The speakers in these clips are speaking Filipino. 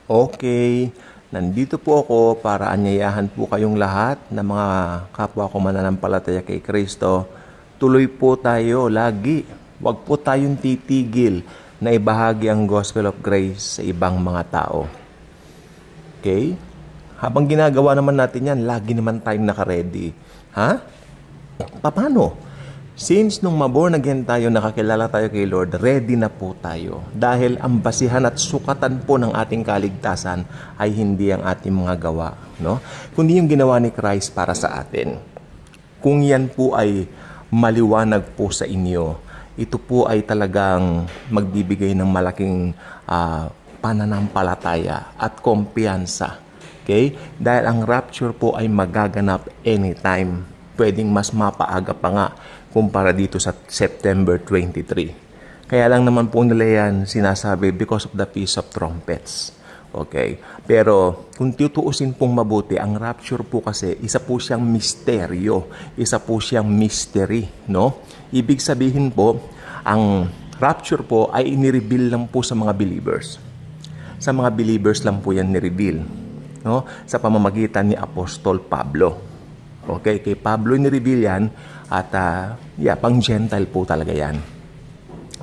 Okay, nandito po ako para anyayahan po kayong lahat na mga kapwa ko mananampalataya kay Kristo. Tuloy po tayo lagi. Huwag po tayong titigil na ibahagi ang Gospel of Grace sa ibang mga tao. Okay? Habang ginagawa naman natin yan, lagi naman tayong nakaready. Ha? Paano? Since nung maborn again tayo, nakakilala tayo kay Lord, ready na po tayo. Dahil ang basihan at sukatan po ng ating kaligtasan ay hindi ang ating mga gawa, no? Kundi yung ginawa ni Christ para sa atin. Kung yan po ay maliwanag po sa inyo, ito po ay talagang magbibigay ng malaking pananampalataya at kumpiyansa. Okay? Dahil ang rapture po ay magaganap anytime. Pwedeng mas mapaaga pa nga kumpara dito sa September 23. Kaya lang naman po nila yan sinasabi because of the Feast of Trumpets. Okay? Pero kung tutuusin pong mabuti, ang rapture po kasi isa po siyang misteryo. Isa po siyang mystery. No? Ibig sabihin po, ang rapture po ay inireveal lang po sa mga believers. Sa mga believers lang po yan nireveal. No? Sa pamamagitan ni Apostol Pablo. Okay? Kay Pablo nireveal yan. At pang Gentile po talaga yan.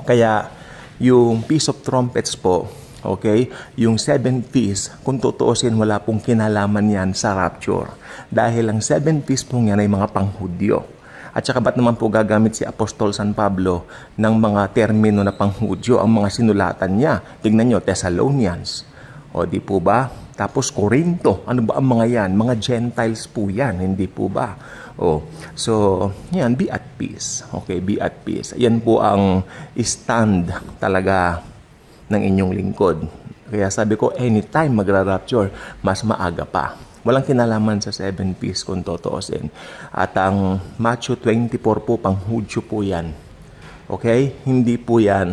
Kaya yung Feast of Trumpets po, okay, yung 7 feasts, kung tutuusin, wala pong kinalaman yan sa rapture. Dahil ang 7 feasts pong yan ay mga panghudyo. At saka ba't naman po gagamit si Apostol San Pablo ng mga termino na panghudyo ang mga sinulatan niya? Tingnan nyo, Thessalonians. O di po ba? Tapos Corinto. Ano ba ang mga yan? Mga Gentiles po yan, hindi po ba? So, yan, be at peace. Okay, be at peace. Yan po ang stand talaga ng inyong lingkod. Kaya sabi ko, anytime magra-rapture, mas maaga pa. Walang kinalaman sa 7 feasts kung totoosin. At ang Matthew 24 po, panghudyo po yan. Okay? Hindi po yan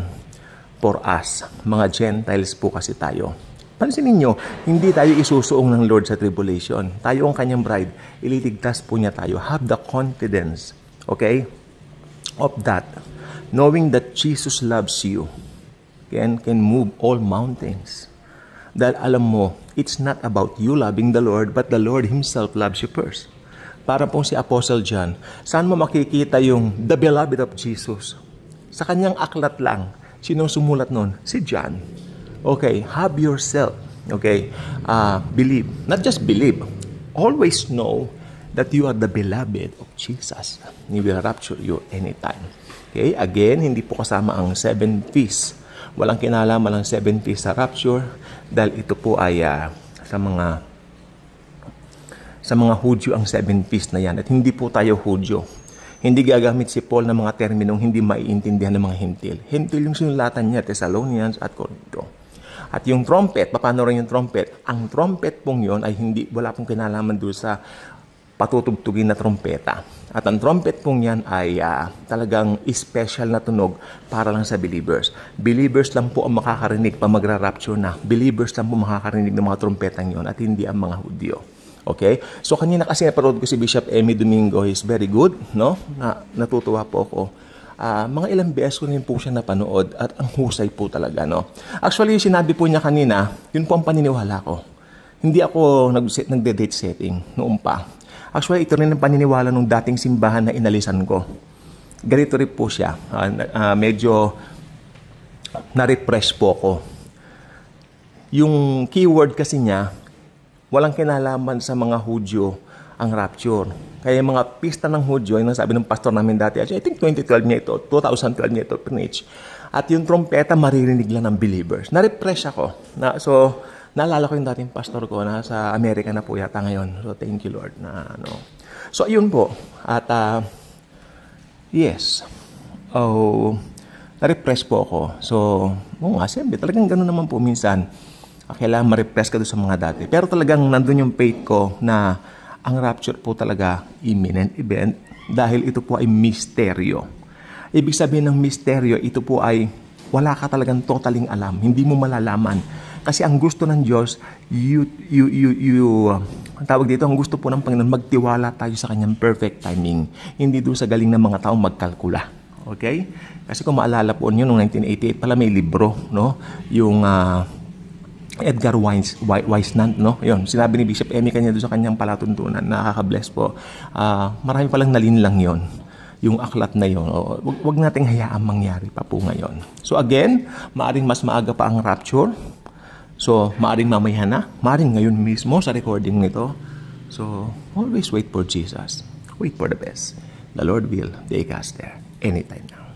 for us. Mga Gentiles po kasi tayo. Pansinin nyo, hindi tayo isusuong ng Lord sa tribulation. Tayo ang kanyang bride. Ililigtas po niya tayo. Have the confidence, okay, of that. Knowing that Jesus loves you can move all mountains. Dahil alam mo, it's not about you loving the Lord, but the Lord Himself loves you first. Para pong si Apostle John, saan mo makikita yung the beloved of Jesus? Sa kanyang aklat lang. Sinong sumulat nun? Si John. Okay, have yourself, okay, believe. Not just believe, always know that you are the beloved of Jesus. He will rapture you anytime. Okay, again, hindi po kasama ang 7 feasts. Walang kinalaman ang 7 feasts sa rapture dahil ito po ay sa mga Hudyo ang 7 feasts na yan. At hindi po tayo Hudyo. Hindi gagamit si Paul ng mga terminong hindi maiintindihan ng mga Hentil. Hentil yung sinulatan niya, Thessalonians at Corinto. At yung trumpet, paano rin yung trumpet? Ang trumpet pong yun ay wala pong kinalaman doon sa patutugtugin na trumpeta. At ang trumpet pong yan ay talagang special na tunog para lang sa believers. Believers lang po ang makakarinig pa magra-rapture na. Believers lang po makakarinig ng mga trumpetang yun at hindi ang mga Hudyo. Okay? So kanina kasi naparod ko si Bishop Emmy Domingo, he's very good, no? Natutuwa po ako. Mga ilang beses ko rin po siya napanood at ang husay po talaga, no? Actually, sinabi po niya kanina, yun po ang paniniwala ko. Hindi ako nagde-date setting noon pa. Actually, ito rin ang paniniwala ng dating simbahan na inalisan ko. Ganito rin po siya. Medyo na-refresh po ako. Yung keyword kasi niya, walang kinalaman sa mga Hudyo ang rapture. Kaya yung mga pista ng Hudyo, yung sabi ng pastor namin dati, I think 2012 niya ito, 2012 niya ito, preach. At yung trompeta, maririnig lang ng believers. Na-refresh ako. So, naalala ko yung dating pastor ko, nasa Amerika na po yata ngayon. So, thank you Lord. So, ayun po. At, yes. Na-refresh po ako. So, siyempre, talagang gano'n naman po minsan. Kailangan ma-refresh ka doon sa mga dati. Pero talagang nandun yung faith ko na ang rapture po talaga imminent event dahil ito po ay misteryo. Ibig sabihin ng misteryo, ito po ay wala ka talagang totaling alam. Hindi mo malalaman. Kasi ang gusto ng Diyos, tawag dito, ang gusto po ng Panginoon, magtiwala tayo sa kanyang perfect timing. Hindi doon sa galing ng mga taong magkalkula. Okay? Kasi kung maalala po niyo, noong 1988 pala may libro, no? Yung Edgar Wiesnant, no? Yun, sinabi ni Bishop Emmy kanya doon sa kanyang palatuntunan, nakaka-bless po. Marami palang nalinlang yon, yung aklat na yon. Wag nating hayaang mangyari pa po ngayon. So again, maaring mas maaga pa ang rapture. So, maaring mamaya na, maaring ngayon mismo sa recording nito. So, always wait for Jesus. Wait for the best. The Lord will take us there anytime now.